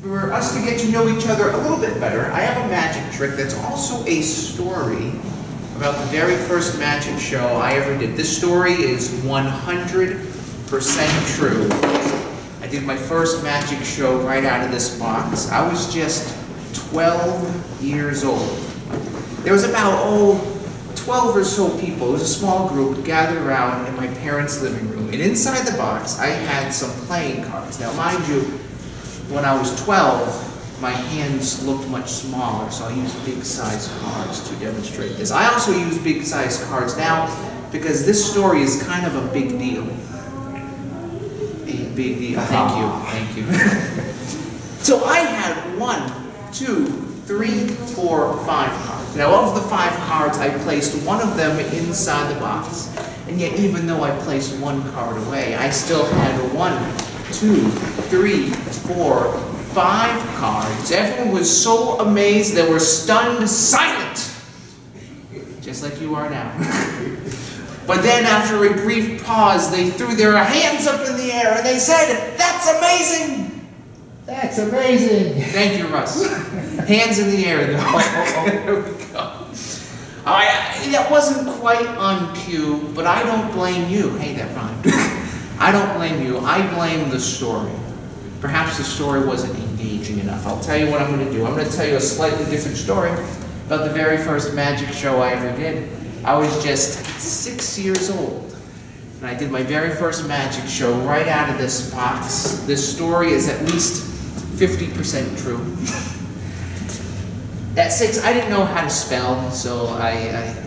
for us to get to know each other a little bit better, I have a magic trick that's also a story about the very first magic show I ever did. This story is 100% true. I did my first magic show right out of this box. I was just 12 years old. There was about, 12 or so people. It was a small group gathered around in my parents' living room. And inside the box, I had some playing cards. Now, mind you, when I was 12, my hands looked much smaller, so I used big-sized cards to demonstrate this. I also use big-sized cards now because this story is kind of a big deal. A big deal. Thank you. So I had 1, 2, 3, 4, 5 cards. Now, of the 5 cards, I placed one of them inside the box. And yet, even though I placed one card away, I still had 1, 2, 3, 4, 5 cards. Everyone was so amazed they were stunned silent. Just like you are now. But then after a brief pause, they threw their hands up in the air and they said, "That's amazing!" That's amazing! Thank you, Russ. Hands in the air, though. There we go. That wasn't quite on cue, but I don't blame you. Hey, that rhymed. I don't blame you. I blame the story. Perhaps the story wasn't engaging enough. I'll tell you what I'm going to do. I'm going to tell you a slightly different story about the very first magic show I ever did. I was just 6 years old, and I did my very first magic show right out of this box. This story is at least 50% true. At 6, I didn't know how to spell, so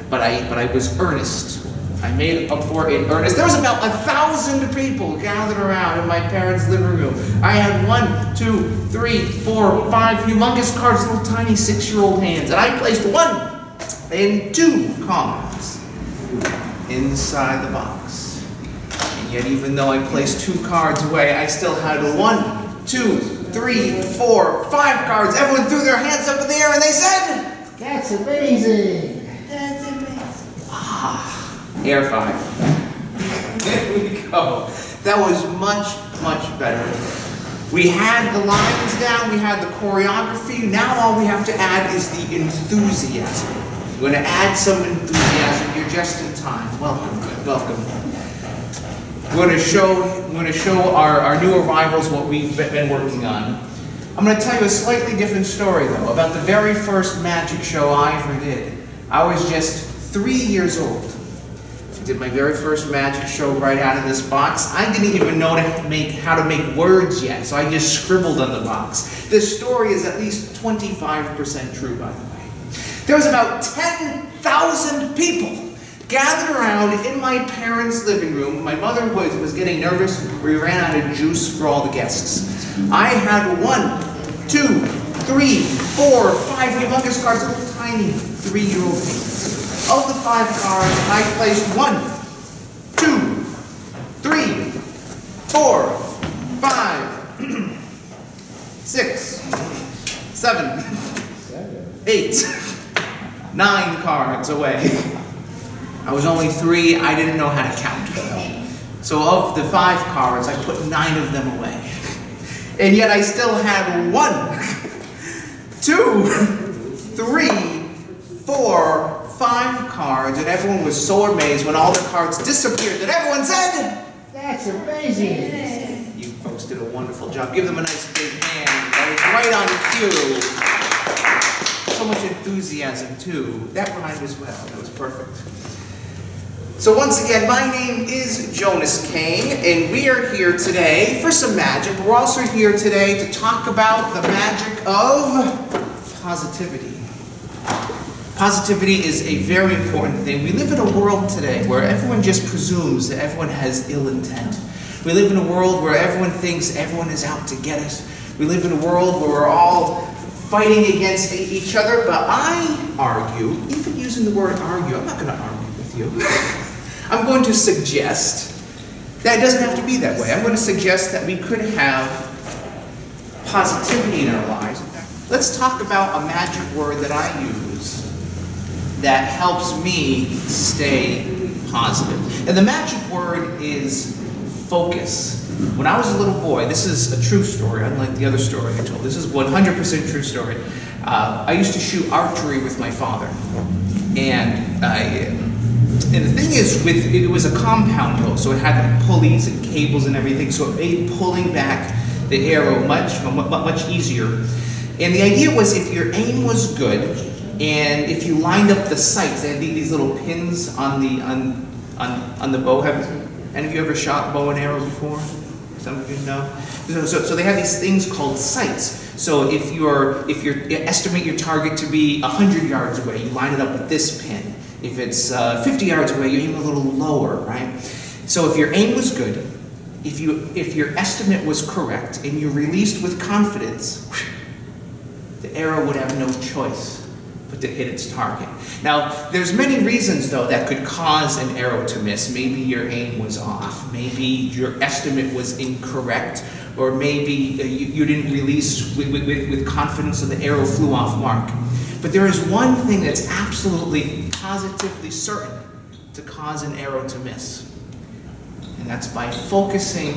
but I was earnest. I made up for it in earnest. There was about 1,000 people gathered around in my parents' living room. I had 1, 2, 3, 4, 5 humongous cards, little tiny 6-year-old hands, and I placed 1 and 2 cards inside the box. And yet, even though I placed 2 cards away, I still had 1, 2, 3, 4, 5 cards. Everyone threw their hands up in the air and they said, "That's amazing! That's amazing!" Air 5. There we go. That was much, much better. We had the lines down, we had the choreography. Now all we have to add is the enthusiasm. We're going to add some enthusiasm. You're just in time. Welcome. Welcome. We're going to show our new arrivals what we've been working on. I'm going to tell you a slightly different story, though, about the very first magic show I ever did. I was just 3 years old. I did my very first magic show right out of this box. I didn't even know how to make words yet, so I just scribbled on the box. This story is at least 25% true, by the way. There was about 10,000 people gathered around in my parents' living room. My mother was getting nervous. We ran out of juice for all the guests. I had 1, 2, 3, 4, 5 humongous cards, little tiny 3-year-old hands. Of the 5 cards, I placed 1, 2, 3, 4, 5, 6, 7, 8, 9 cards away. I was only 3, I didn't know how to count. So of the 5 cards, I put 9 of them away. And yet I still had 1, 2, 3, 4, 5 cards, and everyone was so amazed when all the cards disappeared that everyone said, "That's amazing!" You folks did a wonderful job. Give them a nice big hand. That was right on cue. So much enthusiasm, too. That rhymed as well. That was perfect. So once again, my name is Jonas Cain, and we are here today for some magic. We're also here today to talk about the magic of positivity. Positivity is a very important thing. We live in a world today where everyone just presumes that everyone has ill intent. We live in a world where everyone thinks everyone is out to get us. We live in a world where we're all fighting against each other, but I argue, even using the word argue, I'm not going to argue with you. I'm going to suggest that it doesn't have to be that way. I'm going to suggest that we could have positivity in our lives. Let's talk about a magic word that I use that helps me stay positive. And the magic word is focus. When I was a little boy, this is a true story, unlike the other story I told. This is 100% true story. I used to shoot archery with my father. And the thing is, it was a compound bow, so it had like pulleys and cables and everything, so it made pulling back the arrow much easier. And the idea was, if your aim was good, and if you lined up the sights, they had these little pins on the bow. Have any of you ever shot bow and arrow before? Some of you know. So they have these things called sights. So if you estimate your target to be 100 yards away, you line it up with this pin. If it's 50 yards away, you aim a little lower, right? So if your aim was good, if your estimate was correct, and you released with confidence, the arrow would have no choice but to hit its target. Now, there's many reasons, though, that could cause an arrow to miss. Maybe your aim was off. Maybe your estimate was incorrect. Or maybe you didn't release with confidence, so the arrow flew off mark. But there is one thing that's absolutely, positively certain to cause an arrow to miss. And that's by focusing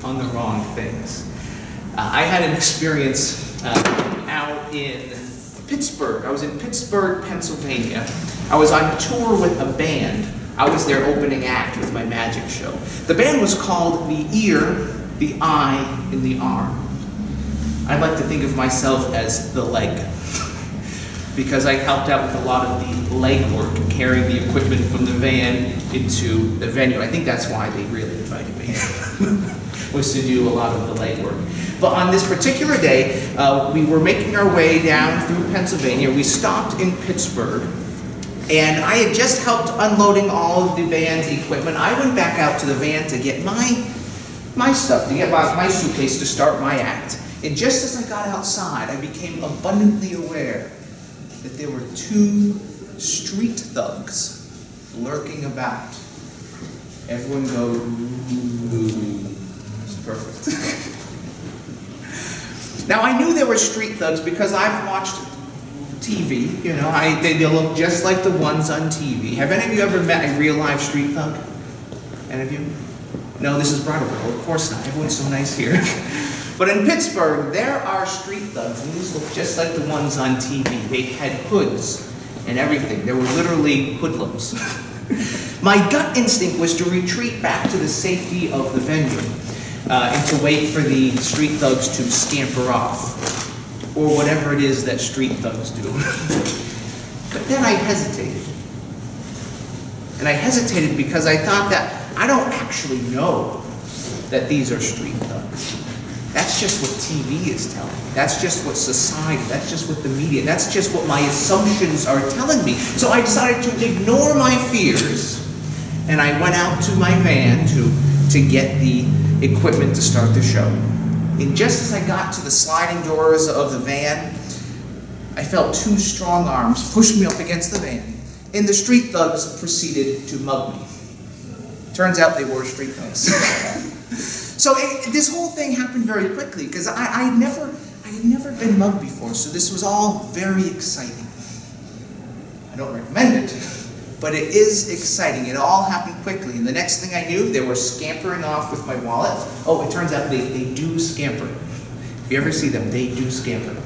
on the wrong things. I had an experience out in Pittsburgh. I was in Pittsburgh, Pennsylvania. I was on tour with a band. I was their opening act with my magic show. The band was called The Ear, The Eye, and The Arm. I'd like to think of myself as the leg, because I helped out with a lot of the leg work, carrying the equipment from the van into the venue. I think that's why they really invited me, was to do a lot of the leg work. But on this particular day, we were making our way down through Pennsylvania. We stopped in Pittsburgh, and I had just helped unloading all of the band's equipment. I went back out to the van to get my stuff, to get my suitcase to start my act. And just as I got outside, I became abundantly aware that there were two street thugs lurking about. Everyone goes, ooh. It's perfect. Now, I knew they were street thugs because I've watched TV. You know, they look just like the ones on TV. Have any of you ever met a real live street thug? Any of you? No, this is Brattleboro. Of course not. Everyone's so nice here. But in Pittsburgh, there are street thugs, and these look just like the ones on TV. They had hoods and everything. They were literally hoodlums. My gut instinct was to retreat back to the safety of the venue and to wait for the street thugs to scamper off, or whatever it is that street thugs do. But then I hesitated. And I hesitated because I thought that I don't actually know that these are street thugs. That's just what TV is telling me. That's just what society, that's just what the media, that's just what my assumptions are telling me. So I decided to ignore my fears, and I went out to my van to get the equipment to start the show. And just as I got to the sliding doors of the van, I felt two strong arms push me up against the van, and the street thugs proceeded to mug me. Turns out they were street thugs. So this whole thing happened very quickly, because I had never been mugged before, so this was all very exciting. I don't recommend it, but it is exciting. It all happened quickly, and the next thing I knew, they were scampering off with my wallet. Oh, it turns out they do scamper. If you ever see them, they do scamper.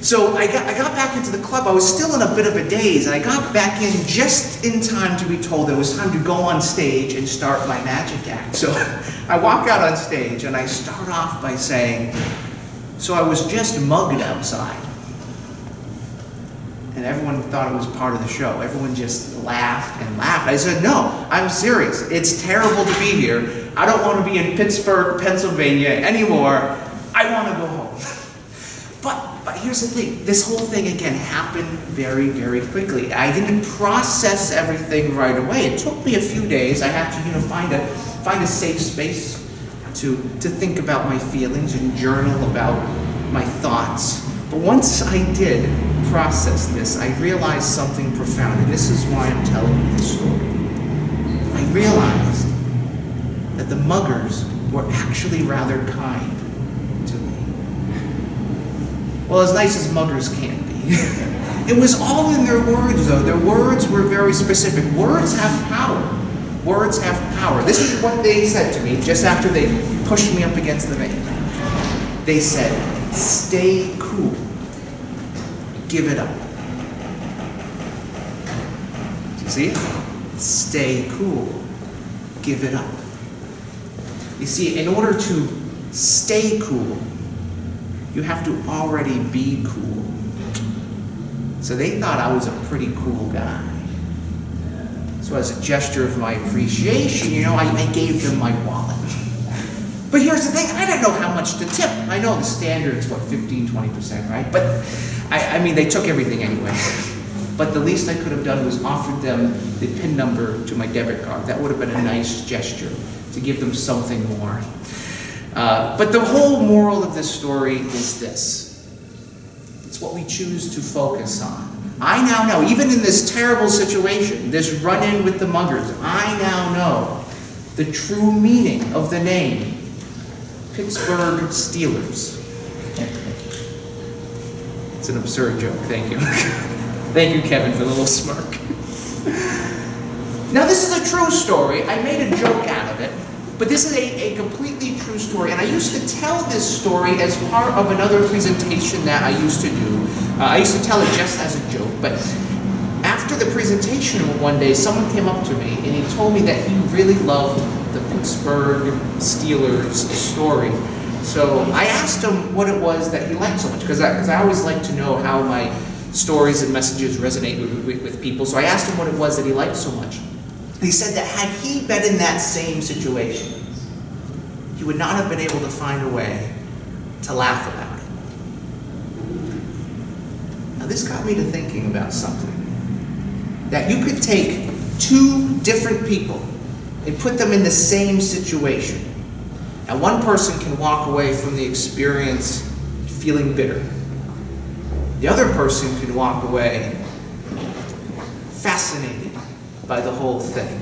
So I got back into the club. I was still in a bit of a daze, and I got back in just in time to be told it was time to go on stage and start my magic act. So I walk out on stage, and I start off by saying, so I was just mugged outside. And everyone thought it was part of the show. Everyone just laughed and laughed. I said, no, I'm serious. It's terrible to be here. I don't want to be in Pittsburgh, Pennsylvania anymore. I want to go home. But here's the thing. This whole thing, again, happened very, very quickly. I didn't process everything right away. It took me a few days. I had to, find a safe space to think about my feelings and journal about my thoughts. But once I did process this, I realized something profound, and this is why I'm telling you this story. I realized that the muggers were actually rather kind to me. Well, as nice as muggers can be. It was all in their words, though. Their words were very specific. Words have power. Words have power. This is what they said to me just after they pushed me up against the vein. They said, stay cool. Give it up. Do you see it? Stay cool. Give it up. You see, in order to stay cool, you have to already be cool. So they thought I was a pretty cool guy. So as a gesture of my appreciation, you know, I gave them my wallet. But here's the thing, I didn't know how much to tip. I know the standard's, what, 15, 20%, right? But, I mean, they took everything anyway. But the least I could have done was offered them the PIN number to my debit card. That would have been a nice gesture to give them something more. But the whole moral of this story is this. It's what we choose to focus on. I now know, even in this terrible situation, this run-in with the muggers, I now know the true meaning of the name Pittsburgh Steelers. It's an absurd joke, thank you. Thank you, Kevin, for the little smirk. Now, this is a true story. I made a joke out of it, but this is a completely true story, and I used to tell this story as part of another presentation that I used to do. I used to tell it just as a joke, but after the presentation one day, someone came up to me and he told me that he really loved the Pittsburgh Steelers story. So I asked him what it was that he liked so much, because I always like to know how my stories and messages resonate with people. So I asked him what it was that he liked so much. He said that had he been in that same situation, he would not have been able to find a way to laugh about it. Now this got me to thinking about something. That you could take two different people and put them in the same situation. And one person can walk away from the experience feeling bitter. The other person can walk away fascinated by the whole thing.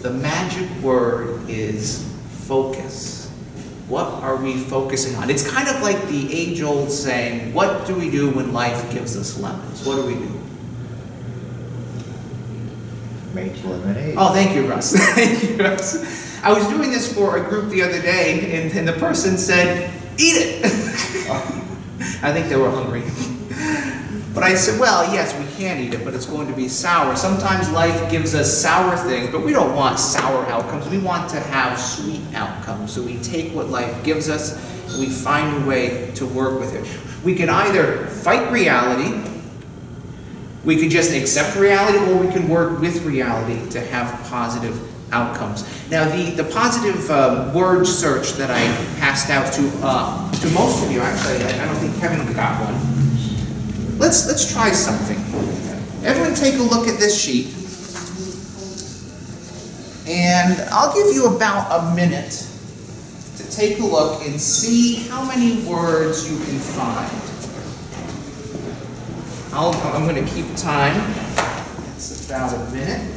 The magic word is focus. What are we focusing on? It's kind of like the age-old saying, what do we do when life gives us lemons? What do we do? Make lemonade. Oh, thank you, Russ. Thank you, Russ. I was doing this for a group the other day, and the person said, eat it. I think they were hungry. But I said, well, yes, we can eat it, but it's going to be sour. Sometimes life gives us sour things, but we don't want sour outcomes. We want to have sweet outcomes. So we take what life gives us, and we find a way to work with it. We can either fight reality, we can just accept reality, or we can work with reality to have positive outcomes. Now, the positive word search that I passed out to most of you, actually, I don't think Kevin got one. Let's try something. Everyone take a look at this sheet. And I'll give you about a minute to take a look and see how many words you can find. I'm going to keep time. It's about a minute.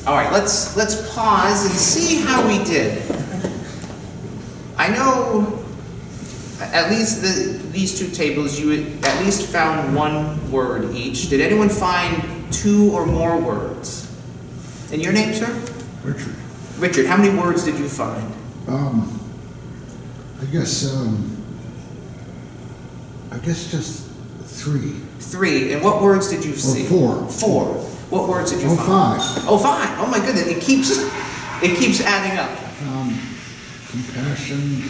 All right, let's pause and see how we did. I know at least these two tables, you at least found one word each. Did anyone find two or more words? And your name, sir? Richard. Richard, how many words did you find? I guess just three. Three. And what words did you see? Four. Four. What words did you find? Five. Oh, five. Oh my goodness, it keeps adding up. Compassion,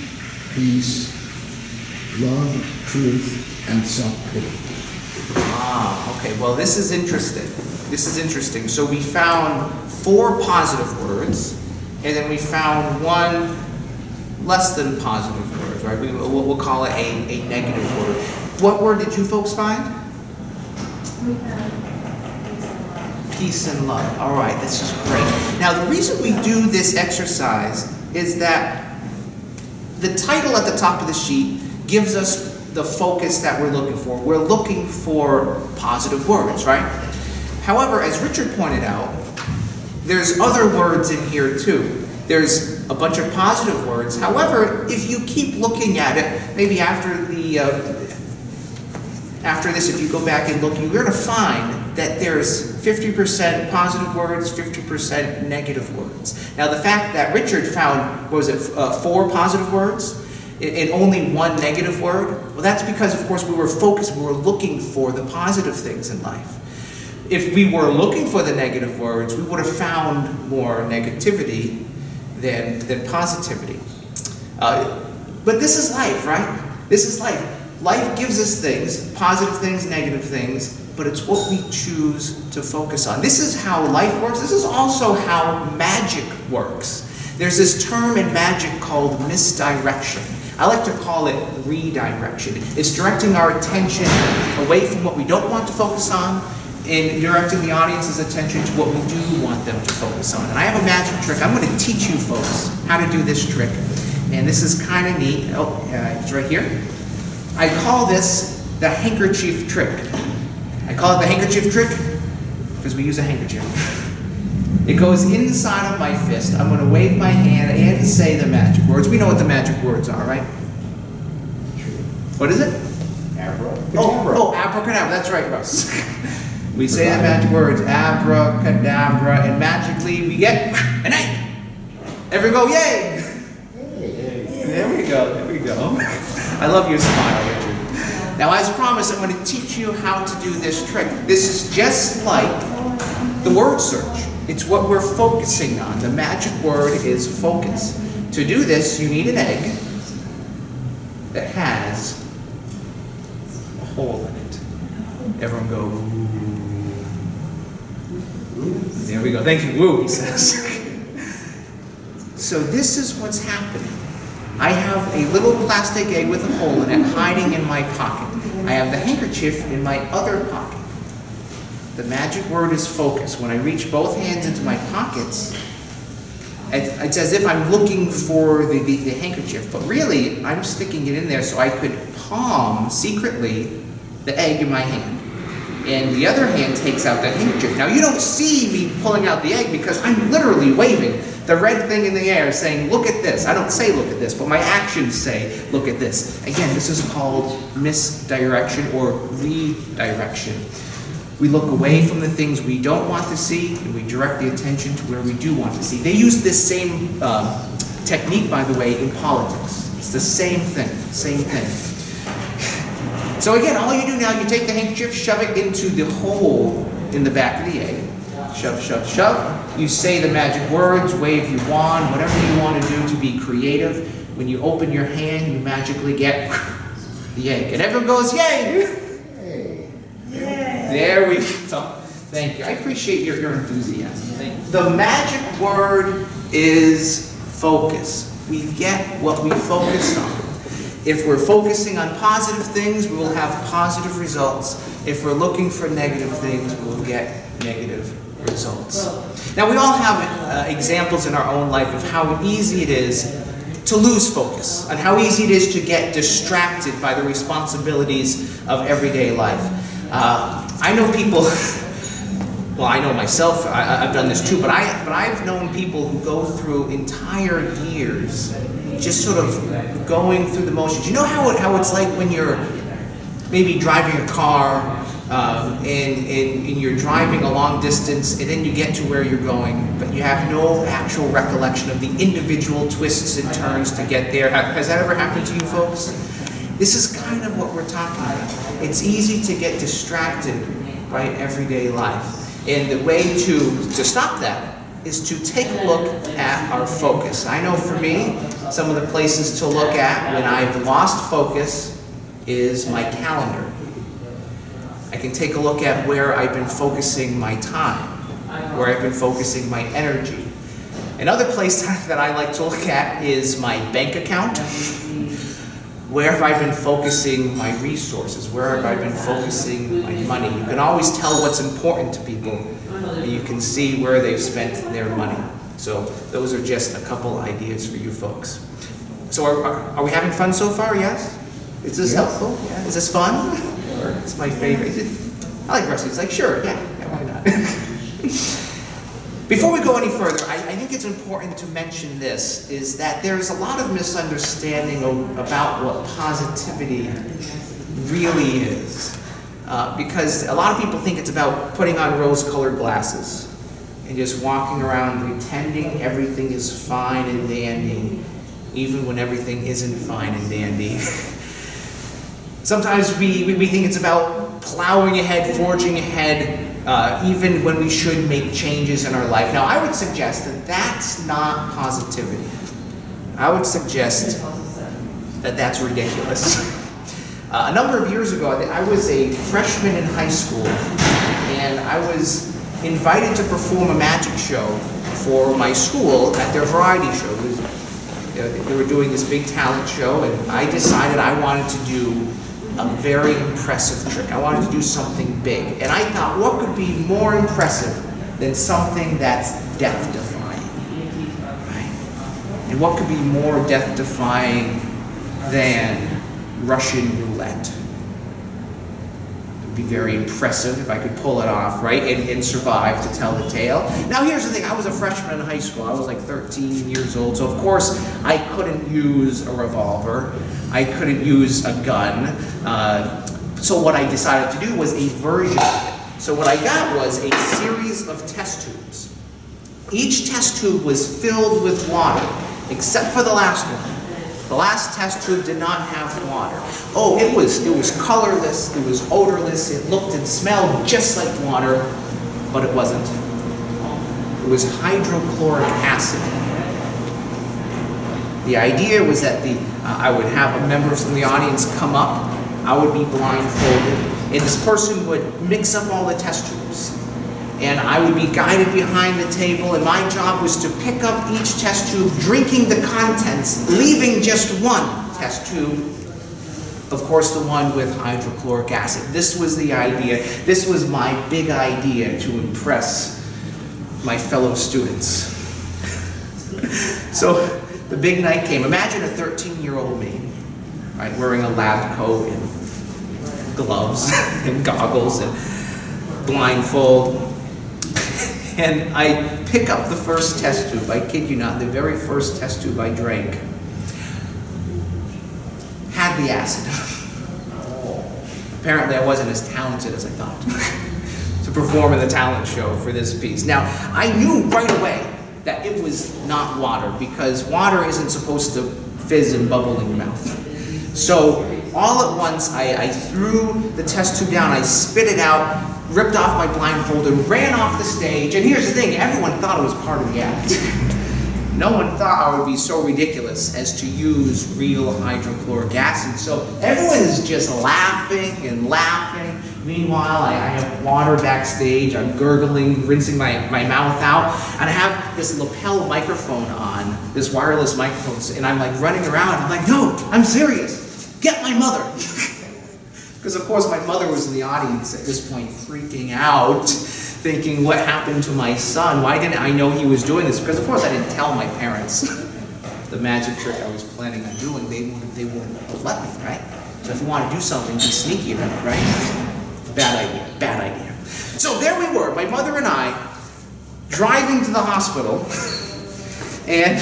peace, love, truth, and self-pity. Ah, okay. Well, this is interesting. This is interesting. So we found four positive words, and then we found one less than positive word, right? We'll call it a negative word. What word did you folks find? We found peace and love. All right, this is great. Now, the reason we do this exercise is that the title at the top of the sheet gives us the focus that we're looking for. We're looking for positive words, right? However, as Richard pointed out, there's other words in here too. There's a bunch of positive words. However, if you keep looking at it, maybe after after this, if you go back and look, you're going to find that there's 50% positive words, 50% negative words. Now, the fact that Richard found, what was it, 4 positive words and only 1 negative word, well, that's because, of course, we were focused, we were looking for the positive things in life. If we were looking for the negative words, we would have found more negativity than positivity. But this is life, right? This is life. Life gives us things, positive things, negative things, but it's what we choose to focus on. This is how life works. This is also how magic works. There's this term in magic called misdirection. I like to call it redirection. It's directing our attention away from what we don't want to focus on and directing the audience's attention to what we do want them to focus on. And I have a magic trick. I'm going to teach you folks how to do this trick. And this is kind of neat. Oh, it's right here. I call this the handkerchief trick. I call it the handkerchief trick because we use a handkerchief. It goes inside of my fist. I'm going to wave my hand and say the magic words. We know what the magic words are, right? What is it? Abracadabra. Oh, abracadabra. That's right, Russ. We say the magic words, abracadabra, and magically we get an egg. Everyone go, yay! There we go, there we go. I love your smile, Richard. Now, as promised, I'm going to teach you how to do this trick. This is just like the word search. It's what we're focusing on. The magic word is focus. To do this, you need an egg that has a hole in it. Everyone go, ooh. There we go. Thank you, woo, he says. So this is what's happening. I have a little plastic egg with a hole in it hiding in my pocket. I have the handkerchief in my other pocket. The magic word is focus. When I reach both hands into my pockets, it's as if I'm looking for the handkerchief, but really I'm sticking it in there so I could palm secretly the egg in my hand. And the other hand takes out the handkerchief. Now you don't see me pulling out the egg because I'm literally waving the red thing in the air saying, look at this. I don't say look at this, but my actions say look at this. Again, this is called misdirection or redirection. We look away from the things we don't want to see and we direct the attention to where we do want to see. They use this same technique, by the way, in politics. It's the same thing, same thing. So again, all you do now, you take the handkerchief, shove it into the hole in the back of the egg. Shove, shove, shove. You say the magic words, wave your wand, whatever you want to do to be creative. When you open your hand, you magically get the egg. And everyone goes, yay! There we go. Thank you. I appreciate your enthusiasm. The magic word is focus. We get what we focus on. If we're focusing on positive things, we will have positive results. If we're looking for negative things, we will get negative results. Now, we all have examples in our own life of how easy it is to lose focus, and how easy it is to get distracted by the responsibilities of everyday life. I know people, well, I know myself, I've done this too, but I've known people who go through entire years just sort of going through the motions. You know how it's like when you're maybe driving a car and you're driving a long distance and then you get to where you're going, but you have no actual recollection of the individual twists and turns to get there. Has that ever happened to you folks? This is kind of what we're talking about. It's easy to get distracted by everyday life. And the way to stop that is to take a look at our focus. I know for me, some of the places to look at when I've lost focus is my calendar. I can take a look at where I've been focusing my time, where I've been focusing my energy. Another place that I like to look at is my bank account. Where have I been focusing my resources? Where have I been focusing my money? You can always tell what's important to people, and you can see where they've spent their money. So those are just a couple ideas for you folks. So are we having fun so far? Yes? Is this helpful? Yeah. Is this fun? Or it's my favorite. I like Rusty. It's like, sure, yeah, why not? Before we go any further, I think it's important to mention this, is that there's a lot of misunderstanding about what positivity really is. because a lot of people think it's about putting on rose-colored glasses and just walking around pretending everything is fine and dandy, even when everything isn't fine and dandy. Sometimes we think it's about plowing ahead, forging ahead, even when we should make changes in our life. Now, I would suggest that that's not positivity. I would suggest that that's ridiculous. A number of years ago, I was a freshman in high school, and I was invited to perform a magic show for my school at their variety show. They were doing this big talent show, and I decided I wanted to do a very impressive trick. I wanted to do something big. And I thought, what could be more impressive than something that's death-defying? Right? And what could be more death-defying than Russian roulette? It would be very impressive if I could pull it off, right? And survive to tell the tale. Now here's the thing, I was a freshman in high school. I was like 13 years old, so of course I couldn't use a revolver. I couldn't use a gun. So what I decided to do was a version of it. So what I got was a series of test tubes. Each test tube was filled with water, except for the last one. The last test tube did not have water. Oh, it was colorless, it was odorless, it looked and smelled just like water, but it wasn't. It was hydrochloric acid. The idea was that I would have members from the audience come up, I would be blindfolded, and this person would mix up all the test tubes. And I would be guided behind the table, and my job was to pick up each test tube, drinking the contents, leaving just one test tube, of course the one with hydrochloric acid. This was the idea. This was my big idea to impress my fellow students. So the big night came. Imagine a 13-year-old me, right, wearing a lab coat and gloves and goggles and blindfold. And I pick up the first test tube. I kid you not, the very first test tube I drank had the acid. Apparently I wasn't as talented as I thought to perform in the talent show for this piece. Now, I knew right away that it was not water, because water isn't supposed to fizz and bubble in your mouth. So all at once, I threw the test tube down, I spit it out, ripped off my blindfold, and ran off the stage. And here's the thing, everyone thought it was part of the act. No one thought I would be so ridiculous as to use real hydrochloric acid. So everyone is just laughing and laughing. Meanwhile, I have water backstage, I'm gurgling, rinsing my mouth out, and I have this lapel microphone on, this wireless microphone, and I'm like running around, I'm like, no, I'm serious, get my mother. Because of course my mother was in the audience at this point freaking out, thinking, what happened to my son? Why didn't I know he was doing this? Because of course I didn't tell my parents the magic trick I was planning on doing. They wouldn't have let me, right? So if you want to do something, be sneaky about it, right? Bad idea, bad idea. So there we were, my mother and I, driving to the hospital, and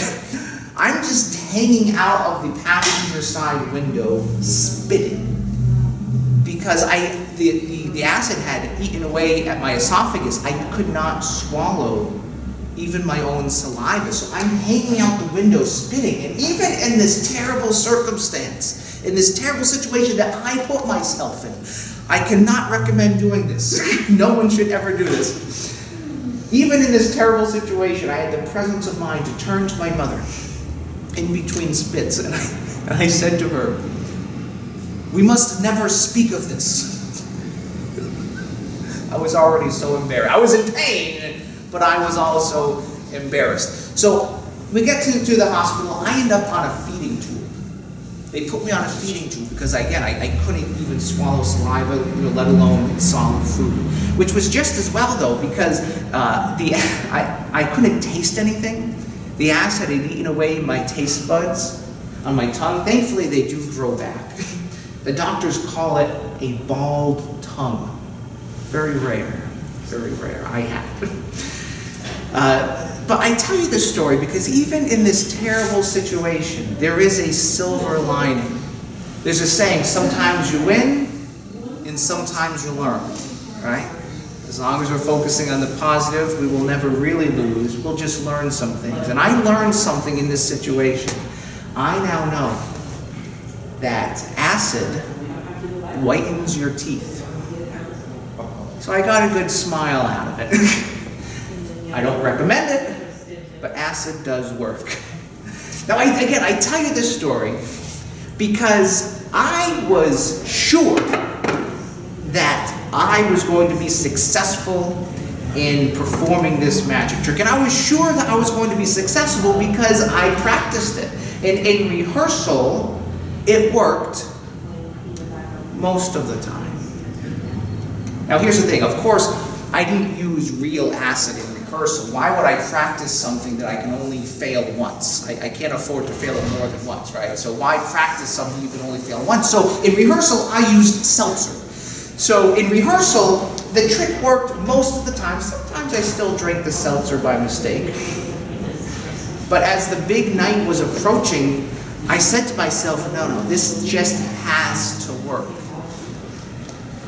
I'm just hanging out of the passenger side window, spitting. Because the acid had eaten away at my esophagus. I could not swallow even my own saliva. So I'm hanging out the window spitting. And even in this terrible circumstance, in this terrible situation that I put myself in, I cannot recommend doing this. No one should ever do this. Even in this terrible situation, I had the presence of mind to turn to my mother in between spits. And I said to her, we must never speak of this. I was already so embarrassed. I was in pain, but I was also embarrassed. So we get to the hospital. I end up on a feeding tube. They put me on a feeding tube because, again, I couldn't even swallow saliva, let alone solid food. Which was just as well, though, because I couldn't taste anything. The acid had eaten away my taste buds on my tongue. Thankfully, they do grow back. The doctors call it a bald tongue. Very rare, very rare. I had it. But I tell you this story because even in this terrible situation, there is a silver lining. There's a saying, sometimes you win, and and sometimes you learn, right? As long as we're focusing on the positive, we will never really lose. We'll just learn some things. And I learned something in this situation. I now know that acid whitens your teeth. So I got a good smile out of it. I don't recommend it, but acid does work. Now, I tell you this story because I was sure that I was going to be successful in performing this magic trick. And I was sure that I was going to be successful because I practiced it. And in rehearsal, it worked most of the time. Now here's the thing, of course, I didn't use real acid in rehearsal. Why would I practice something that I can only fail once? I can't afford to fail it more than once, right? So why practice something you can only fail once? So in rehearsal, I used seltzer. So in rehearsal, the trick worked most of the time. Sometimes I still drank the seltzer by mistake. But as the big night was approaching, I said to myself, no, this just has to work.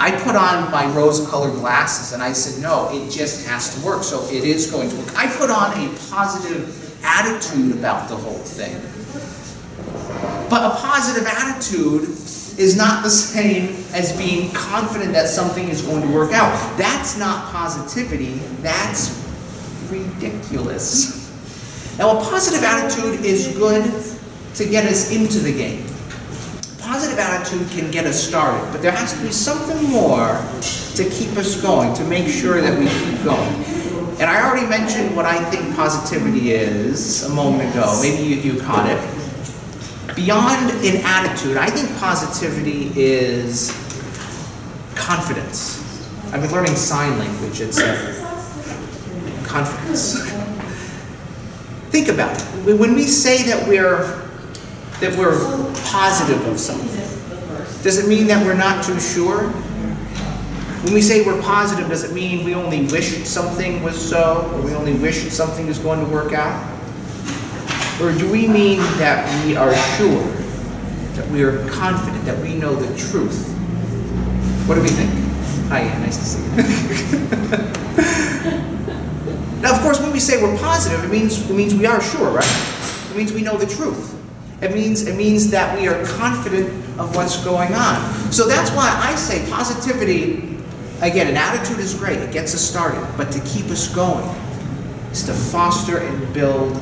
I put on my rose-colored glasses and I said, no, it just has to work, so it is going to work. I put on a positive attitude about the whole thing. But a positive attitude is not the same as being confident that something is going to work out. That's not positivity, that's ridiculous. Now, a positive attitude is good to get us into the game. Positive attitude can get us started, but there has to be something more to keep us going, to make sure that we keep going. And I already mentioned what I think positivity is a moment ago. Maybe you caught it. Beyond an attitude, I think positivity is confidence. I've been learning sign language. It's confidence. Think about it. When we say that we're positive of something, does it mean that we're not too sure? When we say we're positive, does it mean we only wish something was so, or we only wish something is going to work out? Or do we mean that we are sure, that we are confident, that we know the truth? What do we think? Hi, Ann, nice to see you. Now, of course, when we say we're positive, it means we are sure, right? It means we know the truth. It means that we are confident of what's going on. So that's why I say positivity, again, an attitude is great, it gets us started, but to keep us going is to foster and build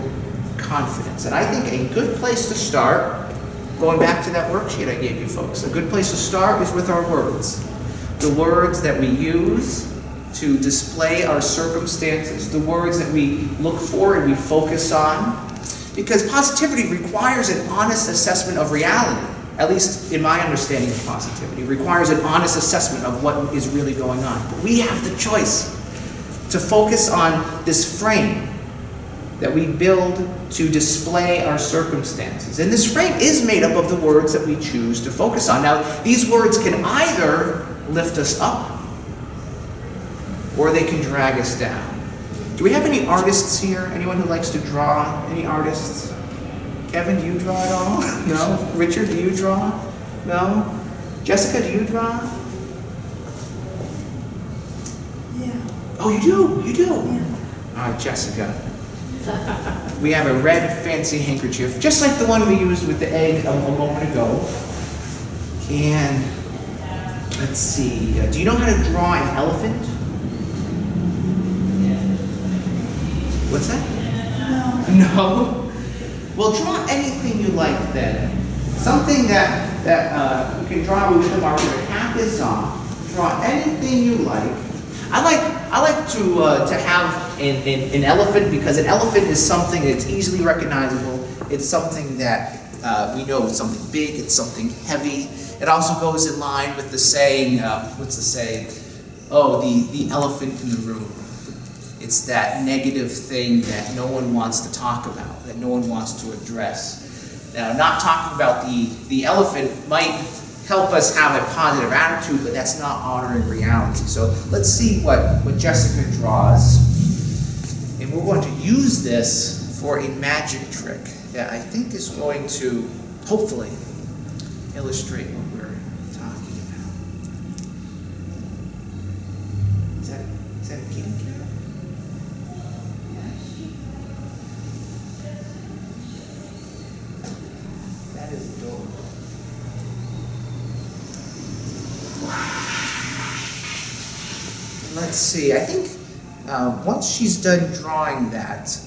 confidence. And I think a good place to start, going back to that worksheet I gave you folks, a good place to start is with our words. The words that we use to display our circumstances, the words that we look for and we focus on. Because positivity requires an honest assessment of reality, at least in my understanding of positivity. It requires an honest assessment of what is really going on. But we have the choice to focus on this frame that we build to display our circumstances. And this frame is made up of the words that we choose to focus on. Now, these words can either lift us up, or they can drag us down. Do we have any artists here? Anyone who likes to draw? Any artists? Kevin, do you draw at all? No? Richard, do you draw? No? Jessica, do you draw? Yeah. Oh, you do? You do? Yeah. All right, Jessica. We have a red fancy handkerchief, just like the one we used with the egg a moment ago. And let's see. Do you know how to draw an elephant? What's that? No. No? Well, draw anything you like then. Something that you can draw with the marker. The cap is off. Draw anything you like. I like to have an elephant, because an elephant is something that's easily recognizable. It's something that we know it's something big. It's something heavy. It also goes in line with the saying. What's the saying? Oh, the elephant in the room. It's that negative thing that no one wants to talk about, that no one wants to address. Now, not talking about the elephant might help us have a positive attitude, but that's not honoring reality. So let's see what Jessica draws. And we're going to use this for a magic trick that I think is going to, hopefully, illustrate what we're talking about. kitty cat. That is adorable. Let's see, I think once she's done drawing that,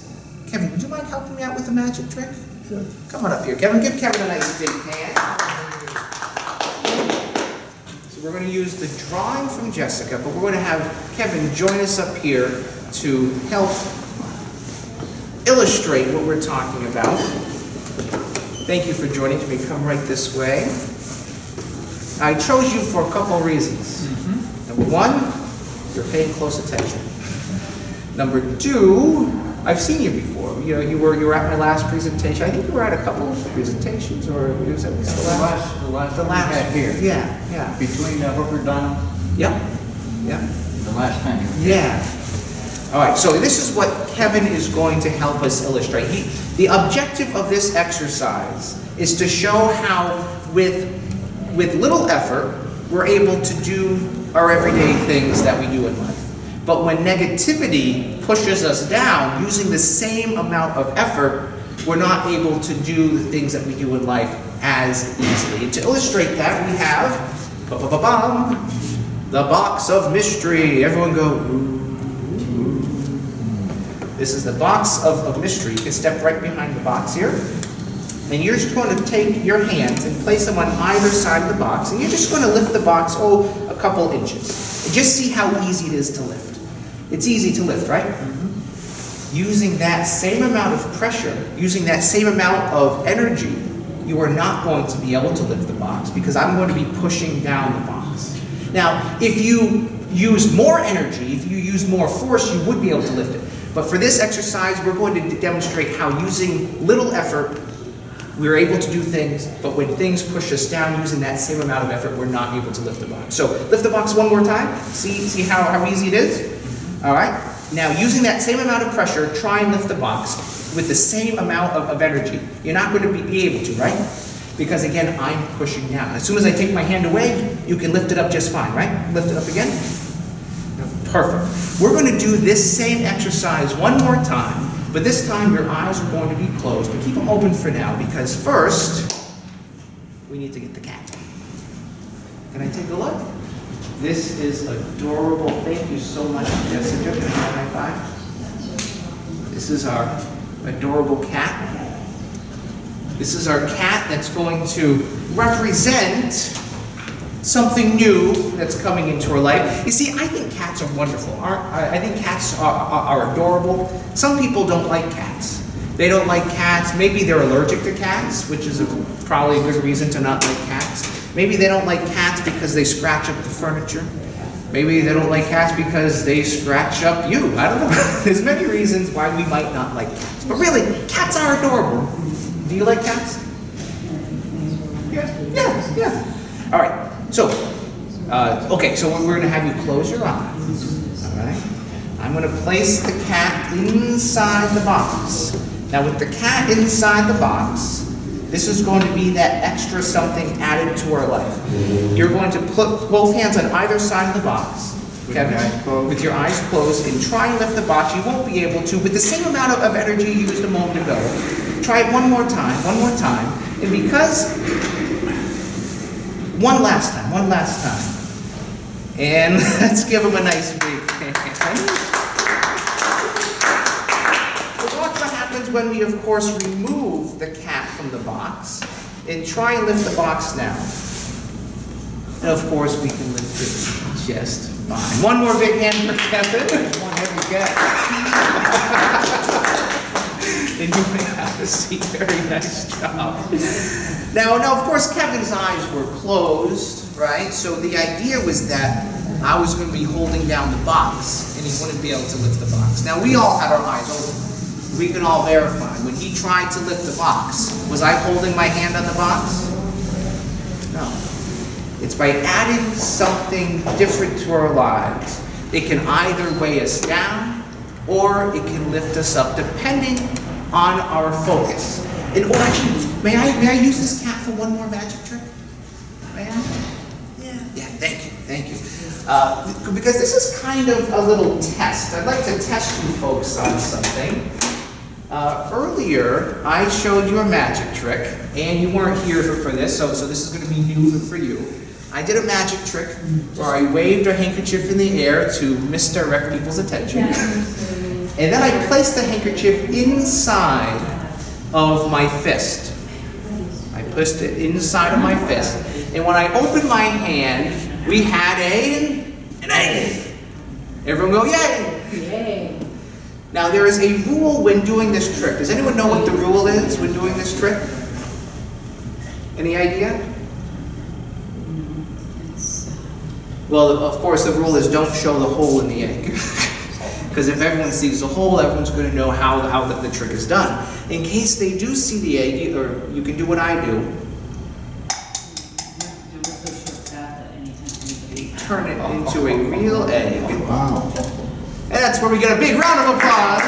Kevin, would you mind helping me out with the magic trick? Sure. Come on up here, Kevin. Give Kevin a nice big hand. So we're going to use the drawing from Jessica, but we're going to have Kevin join us up here to help illustrate what we're talking about. Thank you for joining me. Come right this way. I chose you for a couple of reasons. Number one, you're paying close attention. Number two, I've seen you before. You know, you were at my last presentation. I think you were at a couple of presentations, or was that The last we had here. Yeah. Between Hooker Dunham, Yep. the last time. Yeah. All right, so this is what Kevin is going to help us illustrate. The objective of this exercise is to show how with little effort, we're able to do our everyday things that we do in life. But when negativity pushes us down, using the same amount of effort, we're not able to do the things that we do in life as easily. And to illustrate that, we have the box of mystery. Everyone go, ooh. This is the box of mystery. You can step right behind the box here. And you're just going to take your hands and place them on either side of the box. And you're just going to lift the box, a couple inches. And just see how easy it is to lift. It's easy to lift, right? Using that same amount of pressure, using that same amount of energy, you are not going to be able to lift the box because I'm going to be pushing down the box. Now, if you use more energy, if you use more force, you would be able to lift it. But for this exercise, we're going to demonstrate how using little effort, we're able to do things, but when things push us down using that same amount of effort, we're not able to lift the box. So lift the box one more time. See how easy it is? All right. Now, using that same amount of pressure, try and lift the box with the same amount of energy. You're not going to be able to, right? Because again, I'm pushing down. As soon as I take my hand away, you can lift it up just fine, right? Lift it up again. Perfect. We're going to do this same exercise one more time, but this time your eyes are going to be closed. But keep them open for now, because first, we need to get the cat. Can I take a look? This is adorable. Thank you so much, Jessica. Can I have a high five? This is our adorable cat. This is our cat that's going to represent something new that's coming into our life. You see, I think cats are wonderful. I think cats are adorable. Some people don't like cats. They don't like cats. Maybe they're allergic to cats, which is probably a good reason to not like cats. Maybe they don't like cats because they scratch up the furniture. Maybe they don't like cats because they scratch up you. I don't know. There's many reasons why we might not like cats. But really, cats are adorable. Do you like cats? Yeah. All right. So, okay, so we're going to have you close your eyes. All right. I'm going to place the cat inside the box. Now, with the cat inside the box, this is going to be that extra something added to our life. You're going to put both hands on either side of the box, Kevin, with your eyes closed, and try and lift the box. You won't be able to with the same amount of energy you used a moment ago. Try it one more time. And because, one last time. And let's give him a nice big hand. Watch what happens when we, of course, remove the cat from the box and try and lift the box now. And of course, we can lift it just fine. One more big hand for Kevin. One heavy cat. And you may have a seat. Very nice job. Now, of course, Kevin's eyes were closed, right? So the idea was that I was going to be holding down the box, and he wouldn't be able to lift the box. Now, we all had our eyes open. We can all verify. When he tried to lift the box, was I holding my hand on the box? No. It's by adding something different to our lives. It can either weigh us down, or it can lift us up, depending on our focus. And actually, may I use this cat for one more magic trick? May I? Yeah. Yeah, thank you. Because this is kind of a little test. I'd like to test you folks on something. Earlier, I showed you a magic trick, and you weren't here for this, so this is going to be new for you. I did a magic trick where I waved a handkerchief in the air to misdirect people's attention. And then I placed the handkerchief inside of my fist. I placed it inside of my fist. And when I opened my hand, we had an egg. Everyone go, yay! Yay. Now there is a rule when doing this trick. Does anyone know what the rule is when doing this trick? Any idea? Well, of course, the rule is don't show the hole in the egg. Because if everyone sees the hole, everyone's going to know how the trick is done. In case they do see the egg, or you can do what I do. Turn it into a real egg. Wow. And that's where we get a big round of applause.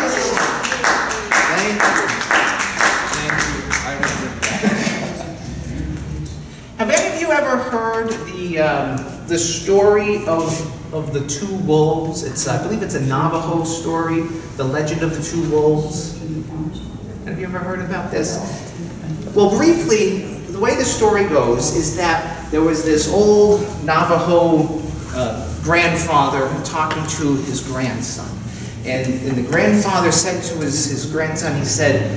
Thank you. I remember that. Have any of you ever heard the story of the two wolves? It's I believe it's a Navajo story, the legend of the two wolves. Have you ever heard about this? Well, briefly, the way the story goes is that there was this old Navajo grandfather talking to his grandson. And the grandfather said to his grandson, he said,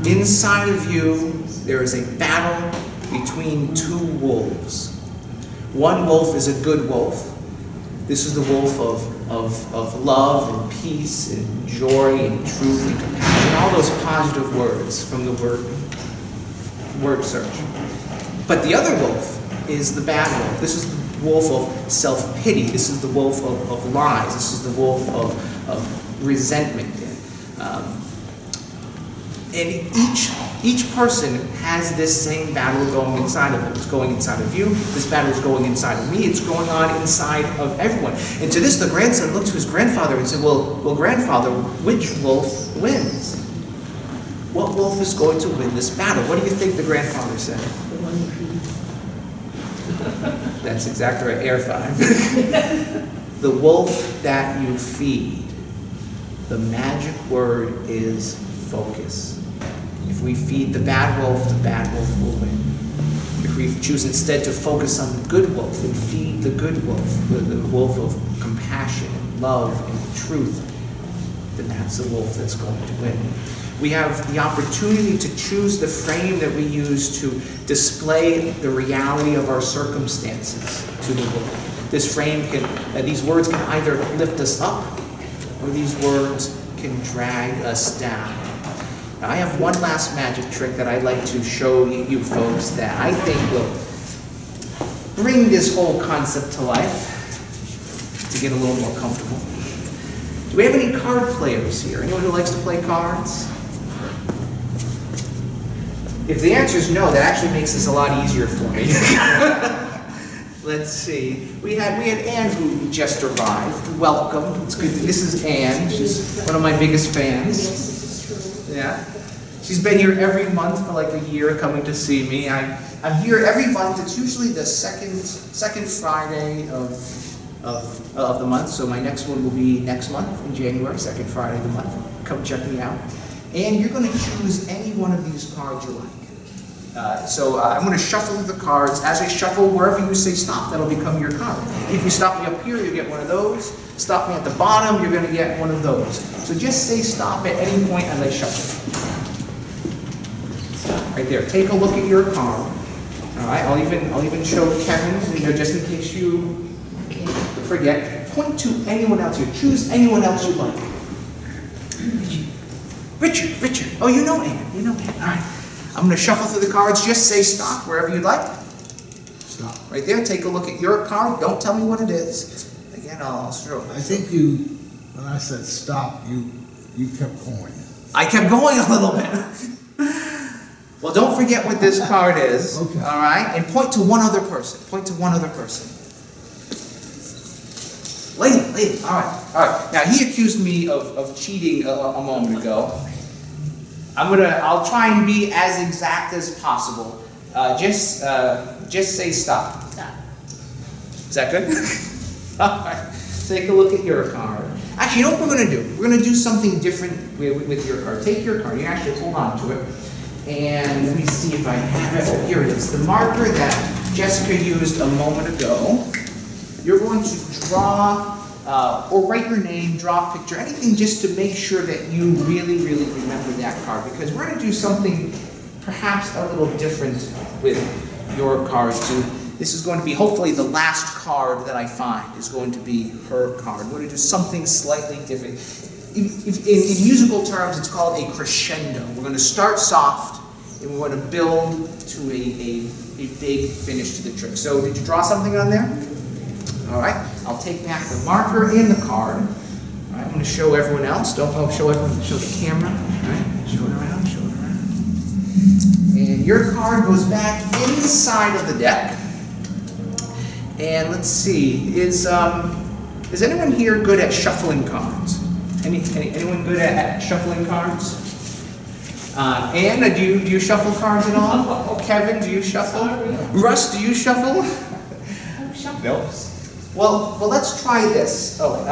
inside of you, there is a battle between two wolves. One wolf is a good wolf. This is the wolf of love and peace and joy and truth and compassion, all those positive words from the word search. But the other wolf is the bad wolf. This is the wolf of self-pity. This is the wolf of lies. This is the wolf of resentment. And each person has this same battle going inside of them. It's going inside of you. This battle is going inside of me. It's going on inside of everyone. And to this, the grandson looked to his grandfather and said, well, grandfather, which wolf wins? What wolf is going to win this battle? What do you think the grandfather said? That's exactly right, air 5. The wolf that you feed. The magic word is focus. If we feed the bad wolf will win. If we choose instead to focus on the good wolf and feed the good wolf, the wolf of compassion and love and truth, then that's the wolf that's going to win. We have the opportunity to choose the frame that we use to display the reality of our circumstances to the world. This frame these words can either lift us up, or these words can drag us down. Now, I have one last magic trick that I'd like to show you folks that I think will bring this whole concept to life, to get a little more comfortable. Do we have any card players here? Anyone who likes to play cards? If the answer is no, that actually makes this a lot easier for me. Let's see. We had Anne who just arrived. Welcome. It's good. This is Anne. She's one of my biggest fans. Yeah. She's been here every month for like a year coming to see me. I'm here every month. It's usually the second Friday of the month. So my next one will be next month in January, second Friday of the month. Come check me out. And you're going to choose any one of these cards you like. I'm going to shuffle the cards. As I shuffle, wherever you say stop, that'll become your card. If you stop me up here, you get one of those. Stop me at the bottom, you're going to get one of those. So just say stop at any point as I shuffle. Right there. Take a look at your card. All right. I'll even show Kevin, just in case you forget. Point to anyone else here. Choose anyone else you like. Richard. Oh, you know Anne. All right. I'm going to shuffle through the cards. Just say stop wherever you'd like. Stop. Right there. Take a look at your card. Don't tell me what it is. Again, I'll show. I think when I said stop, you kept going. I kept going a little bit. Well, don't forget what this card is. Okay. All right? And point to one other person. Lady. All right. Now, he accused me of cheating a moment ago. I'll try and be as exact as possible. Just say stop. Stop. Is that good? All right. Take a look at your card. Actually, you know what we're going to do? We're going to do something different with your card. Take your card. You actually hold on to it. And let me see if I have it. Oh, here it is. The marker that Jessica used a moment ago. You're going to draw or write your name, draw a picture, anything just to make sure that you really, really remember that card. Because we're going to do something perhaps a little different with your cards too. This is going to be hopefully the last card that I find is going to be her card. We're going to do something slightly different. In musical terms, it's called a crescendo. We're going to start soft and we're going to build to a big finish to the trick. So did you draw something on there? All right, I'll take back the marker and the card. All right, I'm going to show everyone else. Don't show everyone, show the camera. All right, show it around, show it around. And your card goes back inside of the deck. And let's see, is anyone here good at shuffling cards? Anyone good at shuffling cards? Anna, do you shuffle cards at all? Kevin, do you shuffle? Russ, do you shuffle? Nope. Well, let's try this. I'll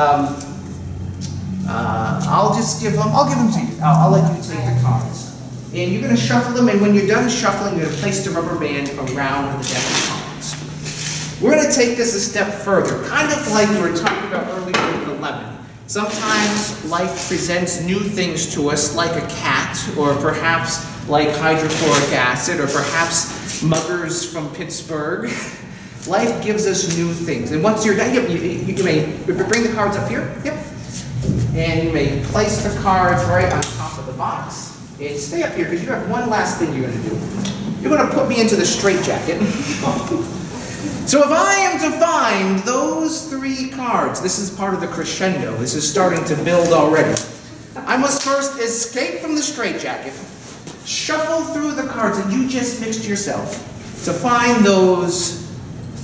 give them to you. I'll let you take the cards. And you're going to shuffle them, and when you're done shuffling, you're going to place the rubber band around the deck of cards. We're going to take this a step further, kind of like we were talking about earlier with the lemon. Sometimes life presents new things to us, like a cat, or perhaps like hydrochloric acid, or perhaps muggers from Pittsburgh. Life gives us new things. And once you're done, you may bring the cards up here. Yep. And you may place the cards right on top of the box. And stay up here, because you have one last thing you're going to do. You're going to put me into the straitjacket. So if I am to find those 3 cards, this is part of the crescendo. This is starting to build already. I must first escape from the straitjacket, shuffle through the cards that you just mixed yourself to find those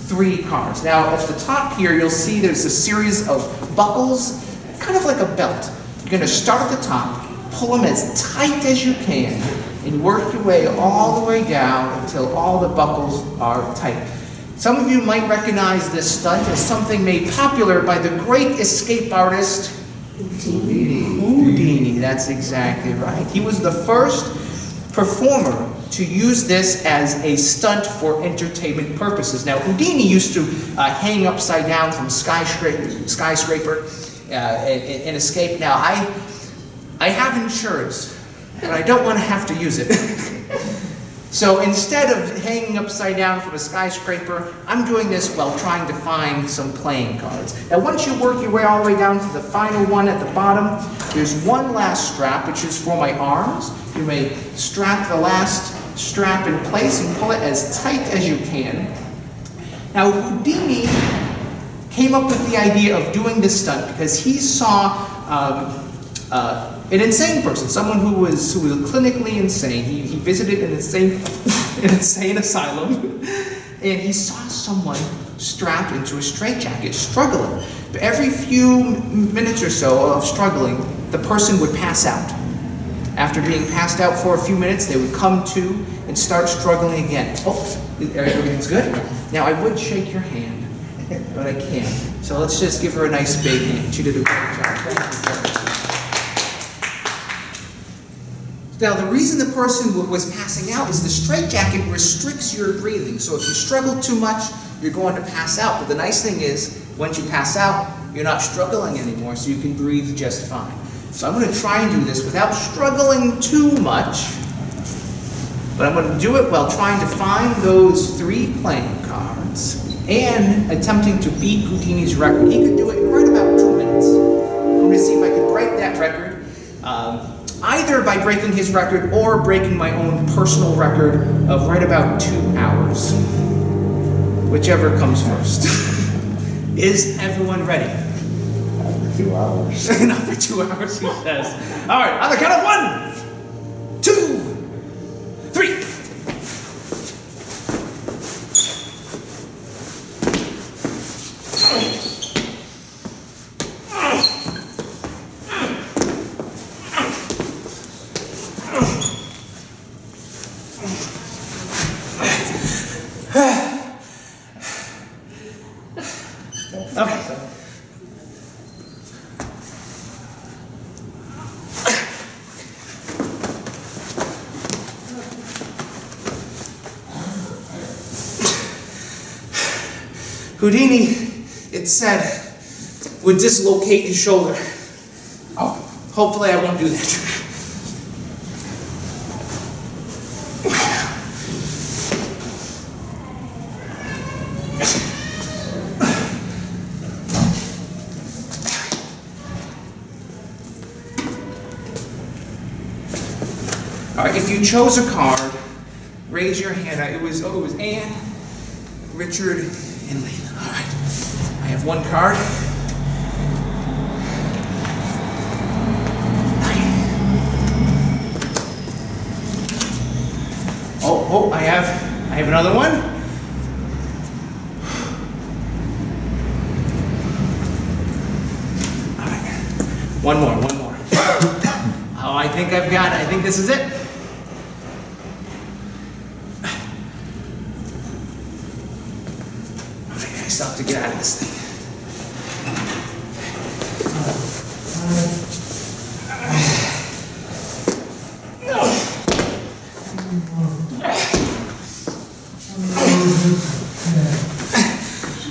3 cards. Now, at the top here, you'll see there's a series of buckles, kind of like a belt. You're going to start at the top, pull them as tight as you can, and work your way all the way down until all the buckles are tight. Some of you might recognize this stunt as something made popular by the great escape artist, Houdini. That's exactly right. He was the first performer to use this as a stunt for entertainment purposes. Now, Houdini used to hang upside down from skyscraper and escape. Now, I have insurance, but I don't want to have to use it. So instead of hanging upside down from a skyscraper, I'm doing this while trying to find some playing cards. Now once you work your way all the way down to the final one at the bottom, there's one last strap, which is for my arms. You may strap the last strap in place and pull it as tight as you can. Now Houdini came up with the idea of doing this stunt because he saw an insane person, someone who was clinically insane. He visited an insane asylum, and he saw someone strapped into a straitjacket, struggling. But every few minutes or so of struggling, the person would pass out. After being passed out for a few minutes, they would come to and start struggling again. Oh, everything's good? Now, I would shake your hand, but I can't. So let's just give her a nice big hand. She did a great job. Thank you. Now, the reason the person was passing out is the straitjacket restricts your breathing. So if you struggle too much, you're going to pass out. But the nice thing is, once you pass out, you're not struggling anymore, so you can breathe just fine. So I'm going to try and do this without struggling too much. But I'm going to do it while trying to find those 3 playing cards and attempting to beat Houdini's record. He could do it in right about 2 minutes. I'm going to see if I can break that record. Either by breaking his record or breaking my own personal record of right about 2 hours. Whichever comes first. Is everyone ready? After 2 hours. Not for 2 hours, he says. All right, on the count of 1, 2, 3. Okay. Houdini, it said, would dislocate his shoulder. Oh, hopefully I won't do that. All right, if you chose a card, raise your hand. It was Anne, Richard, and Lena. All right, I have one card. Oh, I have another one. All right, one more. Oh, I think I've got it. I think this is it. Okay, I still have to get out of this thing.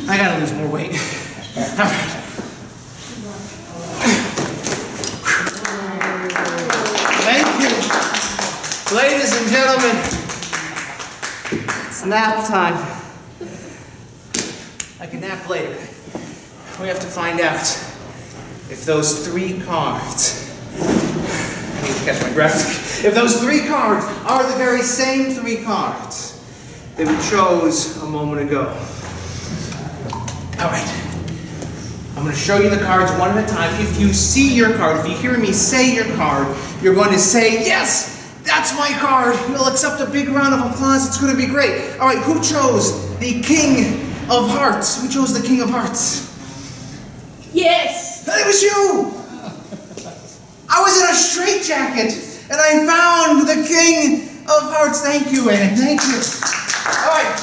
I gotta lose more weight. All right. Thank you. Ladies and gentlemen, it's nap time. I can nap later. We have to find out if those 3 cards, I need to catch my breath, if those 3 cards are the very same 3 cards that we chose a moment ago. All right. I'm going to show you the cards one at a time. If you see your card, if you hear me say your card, you're going to say, yes, that's my card. We'll accept a big round of applause. It's going to be great. All right, who chose the King of Hearts? Who chose the King of Hearts? Yes! It was you! I was in a straitjacket, and I found the King of Hearts. Thank you, Anne. Thank you. All right,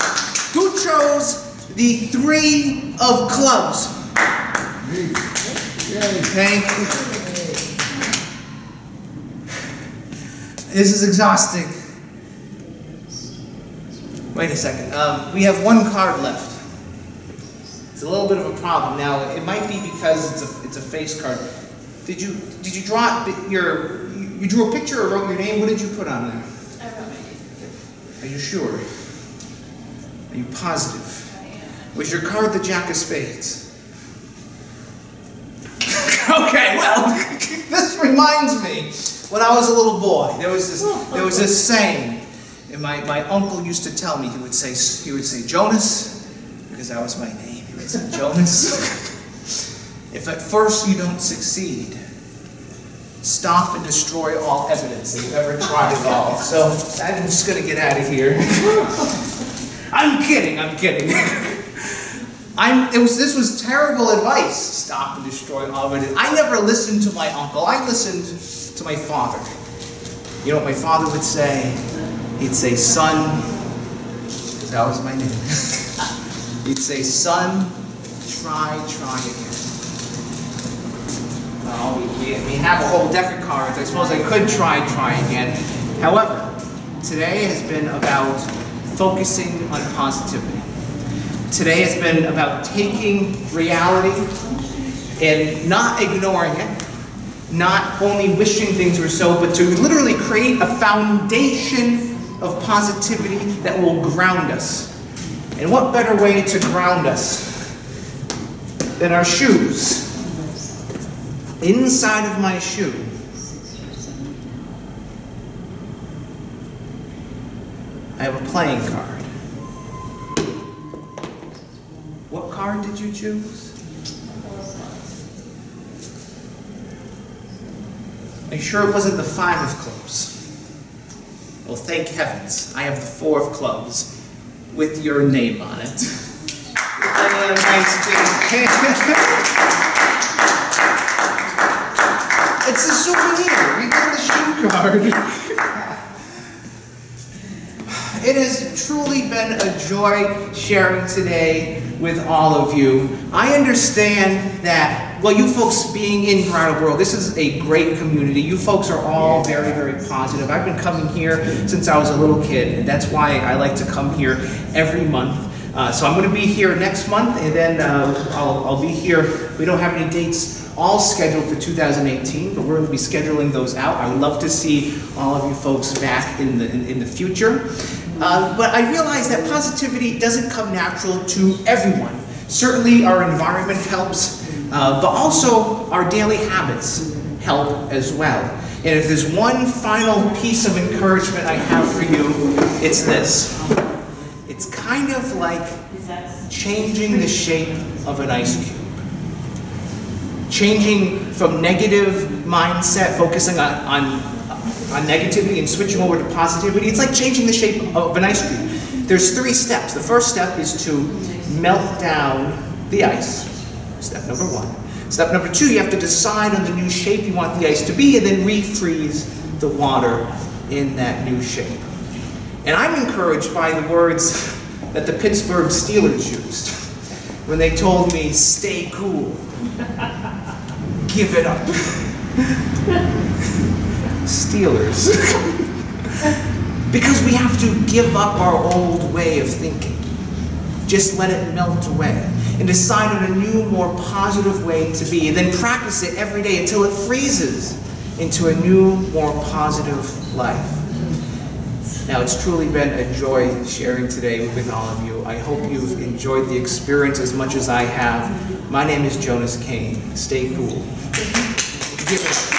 who chose the 3 of clubs? Thank you. This is exhausting. Wait a second. We have 1 card left. It's a little bit of a problem. Now, it might be because it's a face card. Did you draw you drew a picture or wrote your name? What did you put on there? I wrote my name. Are you sure? Are you positive? I am. Was your card the Jack of Spades? Okay, well, this reminds me, when I was a little boy, there was this saying, and my uncle used to tell me, he would say, Jonas, because that was my name, he would say, Jonas, if at first you don't succeed, stop and destroy all evidence that you've ever tried at all. So, I'm just going to get out of here. I'm kidding. This was terrible advice. Stop and destroy all of it. I never listened to my uncle. I listened to my father. You know what my father would say? He'd say, son, because that was my name. He'd say, son, try again. Well, we have a whole deck of cards. I suppose I could try again. However, today has been about focusing on positivity. Today has been about taking reality and not ignoring it, not only wishing things were so, but to literally create a foundation of positivity that will ground us. And what better way to ground us than our shoes? Inside of my shoe, I have a playing card. What card did you choose? Are you sure it wasn't the 5 of clubs? Well, thank heavens, I have the 4 of clubs with your name on it. Nice big. It's a souvenir. We got the shoe card. It has truly been a joy sharing today with all of you. I understand that, well, you folks being in Brattleboro, this is a great community. You folks are all very, very positive. I've been coming here since I was a little kid, and that's why I like to come here every month. So I'm going to be here next month, and then I'll be here. We don't have any dates all scheduled for 2018, but we're going to be scheduling those out. I would love to see all of you folks back in the future. But I realize that positivity doesn't come natural to everyone. Certainly our environment helps, but also our daily habits help as well. And if there's one final piece of encouragement I have for you, it's this. It's kind of like changing the shape of an ice cube. Changing from negative mindset, focusing on negativity and switching over to positivity. It's like changing the shape of an ice cube. There's 3 steps. The first step is to melt down the ice. Step number 1. Step number 2, you have to decide on the new shape you want the ice to be and then refreeze the water in that new shape. And I'm encouraged by the words that the Pittsburgh Steelers used when they told me, stay cool, give it up. Steelers. Because we have to give up our old way of thinking. Just let it melt away and decide on a new, more positive way to be, and then practice it every day until it freezes into a new, more positive life. Now, it's truly been a joy sharing today with all of you. I hope you've enjoyed the experience as much as I have. My name is Jonas Cain. Stay cool. Give it up.